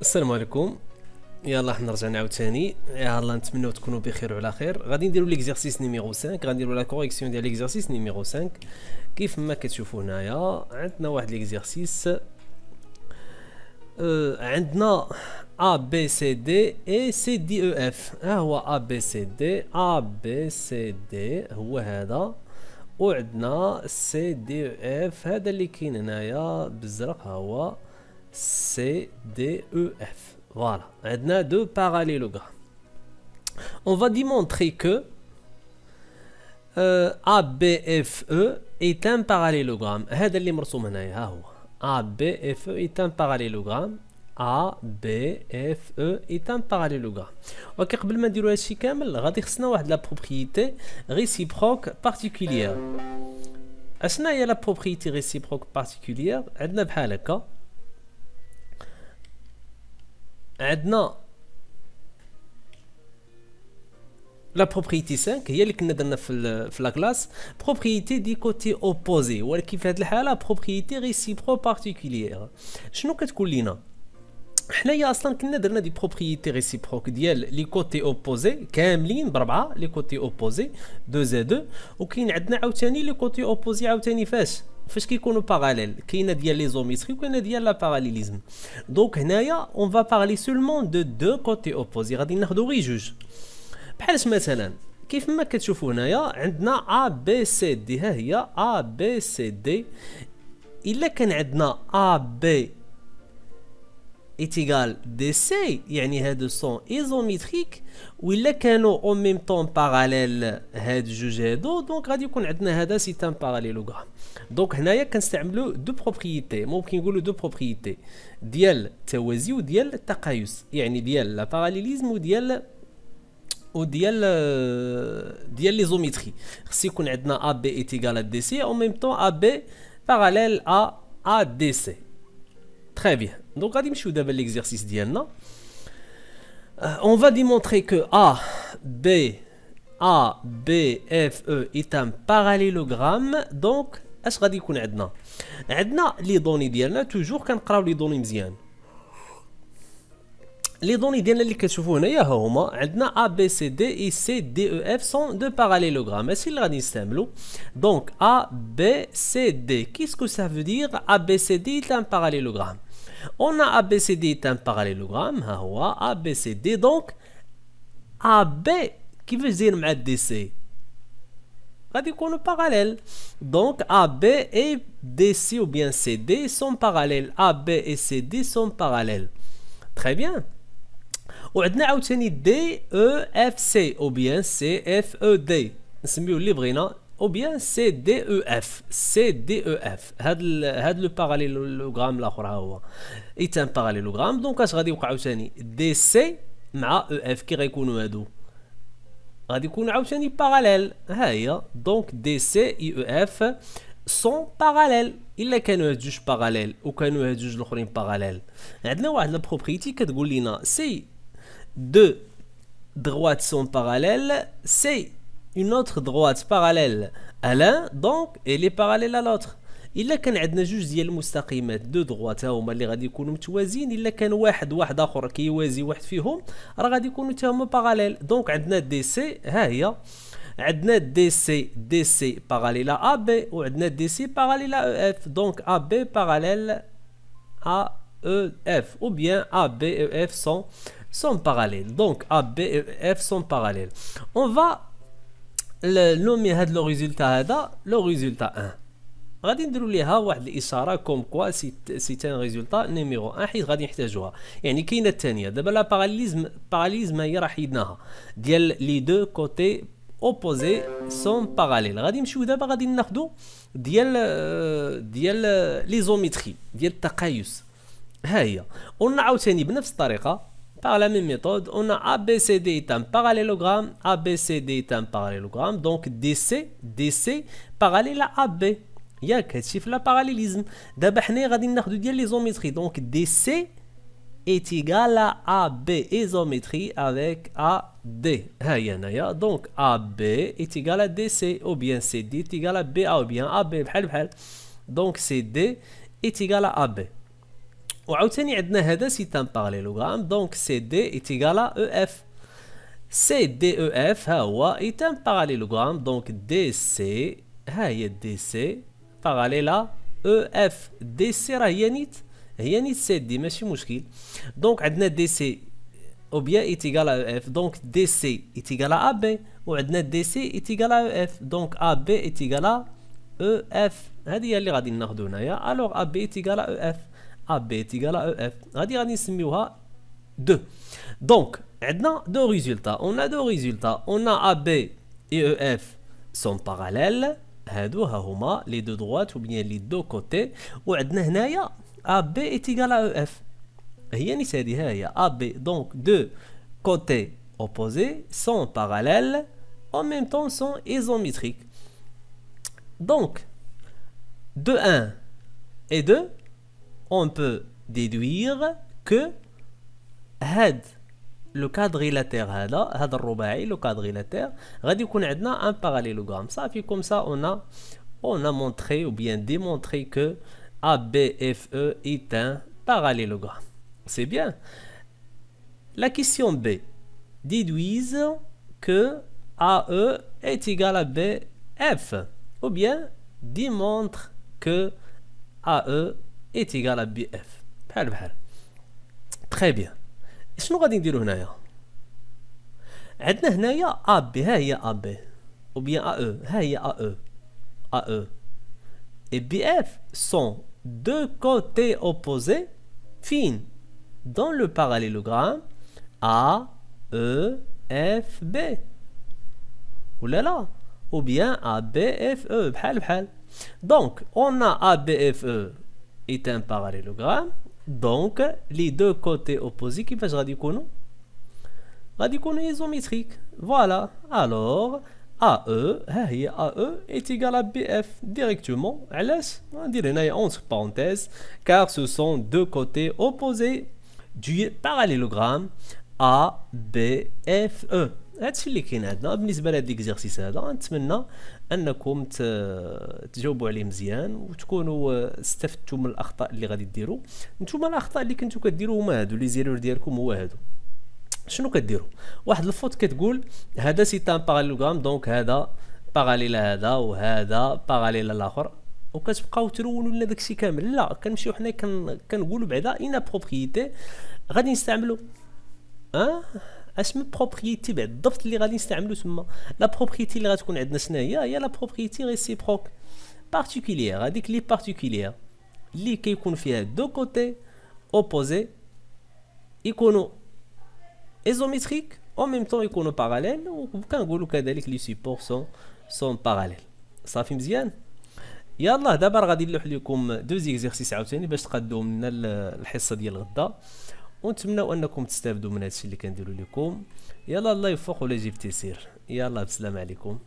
السلام عليكم. يلا حنا رجعنا عاوتاني. يلا نتمنوا تكونوا بخير وعلى خير. غادي نديروا ليكزارسيس نيميرو 5. غادي نديروا لا كوريكسيون ديال ليكزارسيس نيميرو 5 كيف ما كتشوفوا هنايا. عندنا واحد ليكزارسيس عندنا A B C D et C D E F. ها هو A B C D A B C D هو هذا، وعندنا C D E F هذا اللي كاين هنايا بالزرق ها هو C D E F. Voilà, on a deux parallélogrammes. On va démontrer que ABFE est un parallélogramme. هذا اللي مرسوم هنايا ها هو ABFE est un parallélogramme. ABFE est un parallélogramme. اوكي، قبل ما نديرو هادشي كامل غادي خصنا واحد لا بروبريتي ريسيبروك بارتيكوليير. اشنا هي لا بروبريتي ريسيبروك بارتيكوليير؟ عندنا بحال هكا، عندنا لا بروبريتي 5 هي اللي كنا درنا في لا كلاس، بروبريتي دي كوتي اوبوزي، ولكن في هذه الحاله بروبريتي ريسيبرو بارتيكوليير. شنو كتقول لنا؟ حنايا اصلا كنا درنا دي بروبريتي ريسيبروك ديال لي كوتي اوبوزي كاملين بربعه، لي كوتي اوبوزي 2 زائد 2، وكاين عندنا عاوتاني لي كوتي اوبوزي عاوتاني فاش كيكونوا باراليل، كاينه ديال لي زوميتري وكاينه ديال لا باراليليزم. دونك هنايا اون فا بارلي سولمون دو كوتي اوبوزي، غادي ناخذوا غير جوج. بحال مثلا كيف ما كتشوفوا هنايا عندنا ا بي سي دي، ها هي ا بي سي دي. الا كان عندنا ا بي ايتيغال دي سي يعني هادو سون ايزوميتريك، وإلا كانوا اون ميم طون باراليل هاد جوج هادو، دونك غادي يكون عندنا هذا سي ان باراليلوغرام. دونك هنايا كنستعملوا دو بروبريتي، ممكن نقولوا دو بروبريتي ديال التوازي وديال التقايس، يعني ديال لا باراليليزم وديال لي زوميتري. خص يكون عندنا ا بي ايتيغال ا دي سي اون ميم طون ا بي باراليل ا دي سي. Très bien. Donc, on va faire l'exercice d'Yanna. On va démontrer que A, B, F, E est un parallélogramme. Donc, qu'est-ce qu'on va dire? On a les données d'Yanna, toujours quand on les données مزيان. Les données d'Yanna اللي كتشوفوا هنايا هما عندنا A, B, C, D et C, D, E, F sont deux parallélogrammes. C'est ce اللي غادي نستعملوا. Donc, A, B, C, D. Qu'est-ce que ça veut dire? A, B, C, D est un parallélogramme. On a ABCD est un parallélogramme, ABCD, donc AB qui veut dire مع DC غادي يكونوا parallèles. Donc AB et DC ou bien CD sont parallèles. AB et CD sont parallèles. Très bien. وعندنا عاوتاني DEFC ou bien CFED نسميو اللي بغينا، ou bien CDEF. CDEF هاد لو باراليلوغرام الاخر ها هو ايت ان باراليلوغرام. دونك اش غادي يوقع عاوتاني دي سي مع او اف، كي غيكونوا هادو غادي يكونوا عاوتاني باراليل. ها هي دونك دي سي اي او اف سون باراليل. الا كانوا هاد جوج باراليل وكانوا هاد جوج الاخرين باراليل، عندنا واحد لا بروبريتي كتقول لنا سي دو droites sont parallèles, c'est une autre droite parallèle à l'un, donc elle est parallèle à l'autre. إلا كان عندنا جوج ديال المستقيمات دو دغوات هما اللي غادي يكونوا متوازيين، إلا كان واحد آخر كيوازي واحد فيهم راه غادي يكونوا حتى هما باراليل. دونك عندنا دي سي، ها هي عندنا دي سي باراليل ا بي، وعندنا دي سي باراليل ا اف. دونك ا بي باراليل ا او اف ou bien a b et f sont parallèles. Donc a b et f sont parallèles. On va nommer هذا لو ريزولتا، هذا لو ريزولتا 1. غادي نديروا ليها واحد الاشاره كوم كوا سي تان ريزولتا نيميرو 1، حيت غادي نحتاجوها. يعني كاينه الثانيه دابا لا باراليزم هي راه حيدناها ديال لي دو كوتي اوبوزي سون باراليل. غادي نمشيو دابا غادي ناخذوا ديال لي زوميتري ديال التقايس. ها هي قلنا عاوتاني بنفس الطريقه par la même méthode. On a ABCD est un parallélogramme, ABCD est un parallélogramme, donc DC parallèle à AB. ياك هادشي في لا باراليليزم. دابا حنا غادي ناخذوا ديال لي زوميتري، دونك DC est égal à AB isométrie avec AD. ها هي هنايا دونك AB est égal à DC ou bien CD est égal à BA ou bien AB بحال. دونك CD est égal à AB. وعاوتاني عندنا هذا سي ان باراليلوغرام دونك سي دي est égal à EF. سي دي او اف ها هو est un parallélogramme دونك دي سي ها هي دي سي باراليلا او اف. دي سي راه هي نيت سي دي ماشي مشكل. دونك عندنا دي سي او بيان ايت ايغال ا او اف دونك دي سي ايت ايغال ا بي وعندنا دي سي ايت ايغال ا او اف دونك ا بي ايت ايغال ا او اف. هذه هي اللي غادي ناخذ هنايا. الوغ ا بي ايت ايغال ا او اف ا بي ايت ايغال ا او اف غادي نسميوها 2. دونك عندنا دو ريزولتا on a AB et EF sont parallèles هادو ها هما لي دو droite ou bien لي دو côté وعندنا هنايا AB est égal à EF هي نيت هادي ها هي AB donc deux côtés opposés sont parallèles en même temps sont isométriques. Donc de 1 et 2 on peut déduire que هاد لو كادريلاتير هذا الرباعي لو كادريلاتير غادي يكون عندنا ان باراليلوغرام صافي كوم سا on a montré ou bien démontré que ABFE est un parallélogramme. C'est bien. La question B. Déduise que AE est égal à BF ou bien démontre que AE est égal à BF. بحال Très bien. شنو غادي نديرو هنايا؟ عندنا هنايا ا بي ها هي ا بي او بيان ا او ها هي ا او اي بي اف سون دو كوتي اوبوزي فين dans le parallélogramme A E F B ولا لا ou bien A B F E بحال donc on a A B F E est un parallélogramme. Donc, les deux côtés opposés qui غادي يكونوا isométriques. Voilà. Alors, AE, ها هي AE est égal à BF directement. علاش؟ ندير هنايا entre parenthèses car ce sont deux côtés opposés du parallélogramme ABFE. هادشي اللي كاين عندنا بالنسبه لهاد ليكزيرسيس هذا. نتمنى انكم تجاوبوا عليه مزيان وتكونوا استفدتوا من الاخطاء اللي غادي ديروا. نتوما الاخطاء اللي كنتو كديروا هما هادو لي زيرور ديالكم هو هادو. شنو كديروا؟ واحد الفوت كتقول هذا سي ان باراليلوغرام دونك هذا باراليل هذا وهذا باراليل الاخر وكتبقاو ترونوا لنا داكشي كامل. لا كنمشيو حنا كنقولوا بعدا ان بروبريتي غادي نستعملوا اسم بروبريتي بعد الضبط اللي غادي نستعملو تما. لا بروبريتي اللي غتكون عندنا شنو هي لا بروبريتي ريسيبروك بارتيكولير. هذيك لي بارتيكولير اللي كيكون فيها دو كوتي اوبوزي يكونوا ايزوميتريك او ميم طون يكونوا باراليل وكنقولوا كذلك لي سيبور سون باراليل. صافي مزيان. يلا دابا غادي نلوح لكم دو زيكزيرسيس عاوتاني باش تقادوا لنا الحصه ديال غدا ونتمنوا انكم تستافدوا من هادشي اللي كنديروا لكم. يلا الله يوفق ولا يجيب تيسير. يلا بسلام عليكم.